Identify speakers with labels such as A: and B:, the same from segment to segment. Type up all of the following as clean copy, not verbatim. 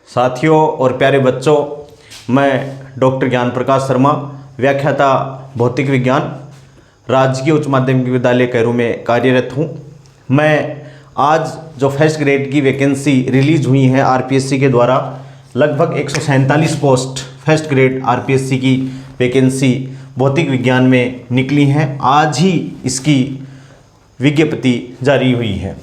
A: साथियों और प्यारे बच्चों, मैं डॉक्टर ज्ञान प्रकाश शर्मा, व्याख्याता भौतिक विज्ञान, राजकीय उच्च माध्यमिक विद्यालय कैरू में कार्यरत हूँ। मैं आज जो फर्स्ट ग्रेड की वैकेंसी रिलीज़ हुई है आरपीएससी के द्वारा, लगभग 147 पोस्ट फर्स्ट ग्रेड आरपीएससी की वैकेंसी भौतिक विज्ञान में निकली हैं। आज ही इसकी विज्ञप्ति जारी हुई है।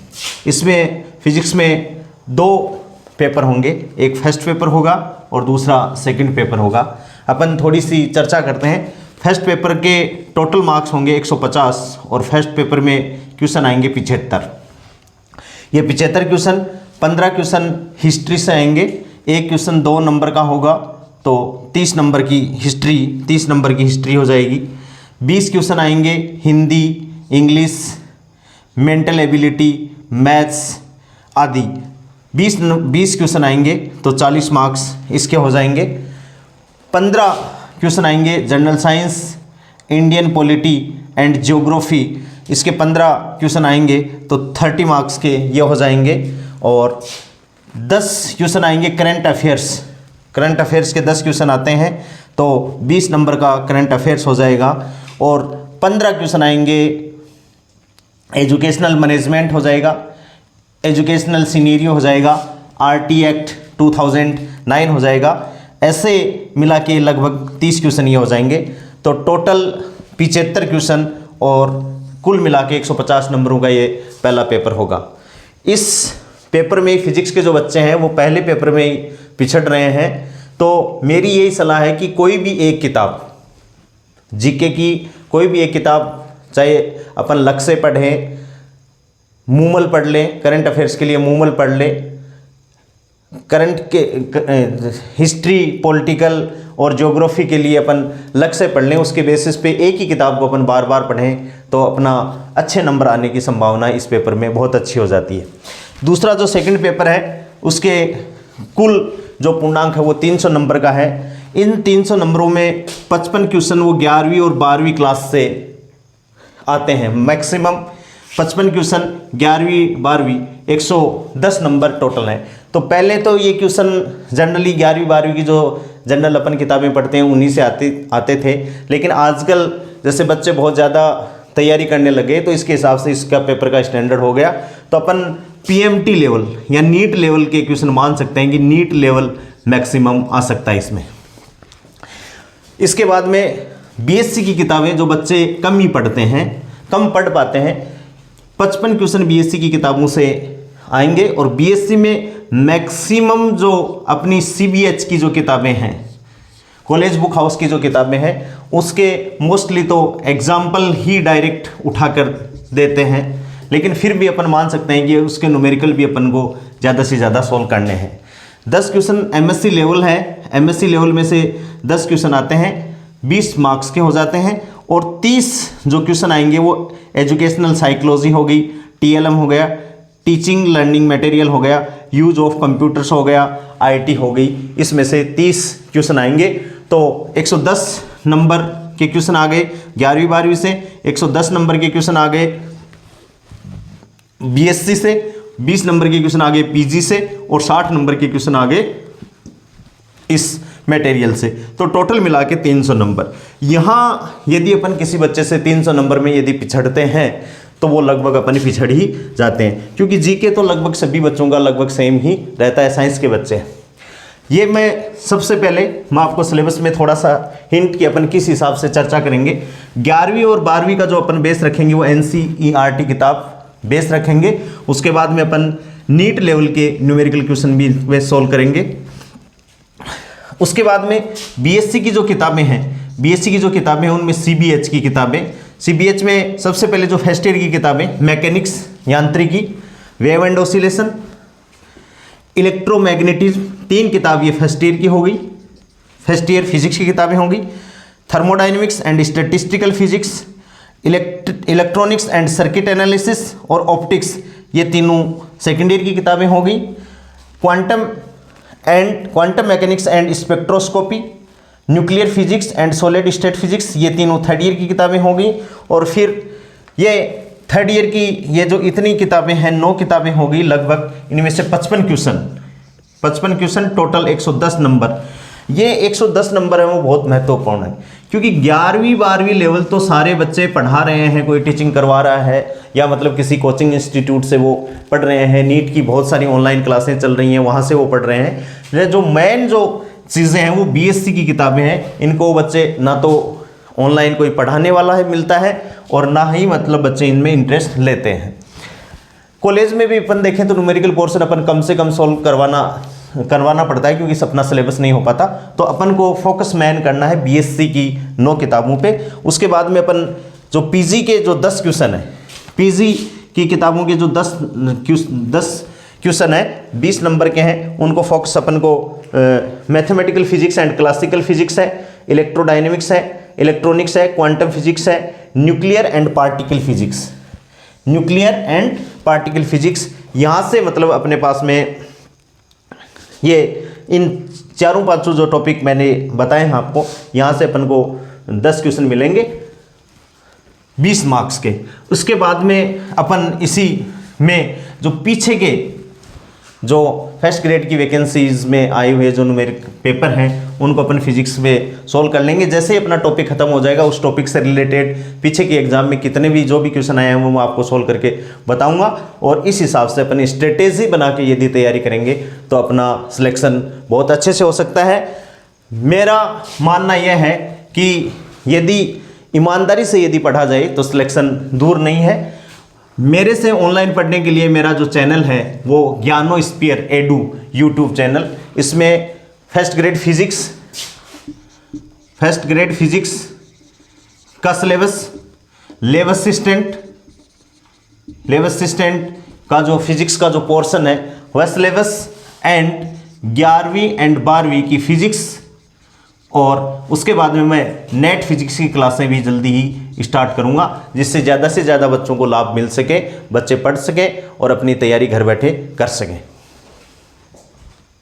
A: इसमें फिजिक्स में 2 पेपर होंगे, एक फर्स्ट पेपर होगा और दूसरा सेकंड पेपर होगा। अपन थोड़ी सी चर्चा करते हैं। फर्स्ट पेपर के टोटल मार्क्स होंगे 150 और फर्स्ट पेपर में क्वेश्चन आएंगे 75। ये 75 क्वेश्चन, 15 क्वेश्चन हिस्ट्री से आएंगे। एक क्वेश्चन 2 नंबर का होगा तो 30 नंबर की हिस्ट्री हो जाएगी। 20 क्वेश्चन आएंगे Hindi, English, mental ability, maths आदि। 20 क्वेश्चन आएंगे तो 40 मार्क्स इसके हो जाएंगे। 15 क्वेश्चन आएंगे general science, Indian polity and geography, इसके 15 क्वेश्चन आएंगे तो 30 मार्क्स के ये हो जाएंगे। और 10 क्वेश्चन आएंगे करंट अफेयर्स के 10 क्वेश्चन आते हैं तो 20 नंबर का करंट अफेयर्स हो जाएगा। और 15 क्वेश्चन आएंगे एजुकेशनल मैनेजमेंट हो जाएगा, एजुकेशनल सिनेरियो हो जाएगा, आरटी एक्ट 2009 हो जाएगा। ऐसे मिला के लगभग 30 क्वेश्चन ये हो जाएंगे। तो टोटल 75 क्वेश्चन और कुल मिला के 150 नंबरों का ये पहला पेपर होगा। इस पेपर में फिजिक्स के जो बच्चे हैं वो पहले पेपर में ही पिछड़ रहे हैं। तो मेरी यही सलाह है कि कोई भी एक किताब, जीके की कोई भी एक किताब, चाहे अपन लक से पढ़ें, मूमल पढ़ लें, करंट अफेयर्स के लिए मूमल पढ़ लें, करंट के हिस्ट्री, पॉलिटिकल और ज्योग्राफी के लिए अपन लक से पढ़ लें। उसके बेसिस पे एक ही किताब को अपन बार बार पढ़ें तो अपना अच्छे नंबर आने की संभावना इस पेपर में बहुत अच्छी हो जाती है। दूसरा जो सेकंड पेपर है उसके कुल जो पूर्णांक है वो 300 नंबर का है। इन 300 नंबरों में 55 क्वेश्चन वो 11वीं और 12वीं क्लास से आते हैं। मैक्सिमम 55 क्वेश्चन 11वीं 12वीं 110 नंबर टोटल हैं। तो पहले तो ये क्वेश्चन जनरली 11वीं 12वीं की जो जनरल अपन किताबें पढ़ते हैं उन्हीं से आते थे, लेकिन आजकल जैसे बच्चे बहुत ज़्यादा तैयारी करने लगे तो इसके हिसाब से इसका पेपर का स्टैंडर्ड हो गया। तो अपन पीएमटी लेवल या नीट लेवल के क्वेश्चन मान सकते हैं कि नीट लेवल मैक्सिमम आ सकता है इसमें। इसके बाद में बीएससी की किताबें जो बच्चे कम ही पढ़ते हैं, कम पढ़ पाते हैं, 55 क्वेश्चन बीएससी की किताबों से आएंगे। और बीएससी में मैक्सिमम जो अपनी सीबीएच की जो किताबें हैं, कॉलेज बुक हाउस की जो किताबें हैं, उसके मोस्टली तो एग्जाम्पल ही डायरेक्ट उठाकर देते हैं, लेकिन फिर भी अपन मान सकते हैं कि उसके न्यूमेरिकल भी अपन को ज़्यादा से ज़्यादा सॉल्व करने हैं। 10 क्वेश्चन एमएससी लेवल है, एमएससी लेवल में से 10 क्वेश्चन आते हैं, 20 मार्क्स के हो जाते हैं। और 30 जो क्वेश्चन आएंगे वो एजुकेशनल साइकोलॉजी हो गई, टीएलएम हो गया, टीचिंग लर्निंग मटेरियल हो गया, यूज ऑफ कंप्यूटर्स हो गया, आईटी हो गई। इसमें से 30 क्वेश्चन आएंगे तो 110 नंबर के क्वेश्चन आ गए 11वीं 12वीं से, 110 नंबर के क्वेश्चन आ गए बीएससी से, 20 नंबर के क्वेश्चन आ गए पीजी से और 60 नंबर के क्वेश्चन आ गए इस मटेरियल से। तो टोटल मिला के 300 नंबर। यहाँ यदि अपन किसी बच्चे से 300 नंबर में यदि पिछड़ते हैं तो वो लगभग अपन पिछड़ ही जाते हैं, क्योंकि जीके तो लगभग सभी बच्चों का लगभग सेम ही रहता है, साइंस के बच्चे। ये मैं सबसे पहले मैं आपको सिलेबस में थोड़ा सा हिंट कि अपन किस हिसाब से चर्चा करेंगे। 11वीं और 12वीं का जो अपन बेस रखेंगे वो एनसीईआरटी किताब बेस रखेंगे। उसके बाद में अपन नीट लेवल के न्यूमेरिकल क्वेश्चन भी वे सॉल्व करेंगे। उसके बाद में बीएससी की जो किताबें हैं उनमें सीबीएच की किताबें, सीबीएच में सबसे पहले जो फर्स्ट ईयर की किताबें मैकेनिक्स यांत्रिकी, वेव एंड ऑसिलेशन, इलेक्ट्रोमैग्नेटिज्म, 3 किताब ये फर्स्ट ईयर की हो गई, फर्स्ट ईयर फिजिक्स की किताबें होंगी। Thermodynamics and statistical physics, electronics and circuit analysis और ऑप्टिक्स, ये तीनों सेकेंड ईयर की किताबें हो गई। Quantum mechanics and spectroscopy, nuclear physics and solid state physics, ये तीनों थर्ड ईयर की किताबें हो गई। और फिर ये थर्ड ईयर की ये जो इतनी किताबें हैं 9 किताबें हो गई लगभग, इनमें से 55 क्वेश्चन 55 क्वेश्चन, टोटल 110 नंबर। ये 110 नंबर है वो बहुत महत्वपूर्ण है, क्योंकि 11वीं 12वीं लेवल तो सारे बच्चे पढ़ा रहे हैं, कोई टीचिंग करवा रहा है या मतलब किसी कोचिंग इंस्टीट्यूट से वो पढ़ रहे हैं, नीट की बहुत सारी ऑनलाइन क्लासें चल रही हैं वहाँ से वो पढ़ रहे हैं। जो मेन जो चीज़ें हैं वो बीएससी की किताबें हैं, इनको बच्चे ना तो ऑनलाइन कोई पढ़ाने वाला है मिलता है और ना ही मतलब बच्चे इनमें इंटरेस्ट लेते हैं। कॉलेज में भी अपन देखें तो न्यूमेरिकल पोर्शन अपन कम से कम सॉल्व करवाना पड़ता है, क्योंकि अपना सिलेबस नहीं हो पाता। तो अपन को फोकस मैन करना है बीएससी की 9 किताबों पे। उसके बाद में अपन जो पीजी के जो 10 क्वेश्चन है, पीजी की किताबों के जो 10 क्वेश्चन है 20 नंबर के हैं, उनको फोकस अपन को mathematical physics and classical physics है, इलेक्ट्रोडायनेमिक्स है, इलेक्ट्रॉनिक्स है, क्वांटम फिजिक्स है, nuclear and particle physics, nuclear and particle physics. यहाँ से मतलब अपने पास में ये इन 4-5 जो टॉपिक मैंने बताए हैं आपको, यहाँ से अपन को 10 क्वेश्चन मिलेंगे 20 मार्क्स के। उसके बाद में अपन इसी में जो पीछे के जो फर्स्ट ग्रेड की वैकेंसीज में आए हुए जो न्यूमेरिक पेपर हैं उनको अपन फिजिक्स में सॉल्व कर लेंगे। जैसे ही अपना टॉपिक खत्म हो जाएगा उस टॉपिक से रिलेटेड पीछे के एग्जाम में कितने भी जो भी क्वेश्चन आए हैं वो मैं आपको सॉल्व करके बताऊंगा, और इस हिसाब से अपन स्ट्रेटेजी बना के यदि तैयारी करेंगे तो अपना सिलेक्शन बहुत अच्छे से हो सकता है। मेरा मानना यह है कि यदि ईमानदारी से यदि पढ़ा जाए तो सिलेक्शन दूर नहीं है। मेरे से ऑनलाइन पढ़ने के लिए मेरा जो चैनल है वो ज्ञानोस्फीयर एडू यूट्यूब चैनल, इसमें फर्स्ट ग्रेड फिजिक्स का सिलेबस, लैब असिस्टेंट का जो फिजिक्स का जो पोर्शन है वह सिलेबस, एंड 11वीं एंड 12वीं की फिजिक्स, और उसके बाद में मैं नेट फिजिक्स की क्लासें भी जल्दी ही स्टार्ट करूंगा, जिससे ज़्यादा से ज़्यादा बच्चों को लाभ मिल सके, बच्चे पढ़ सकें और अपनी तैयारी घर बैठे कर सकें।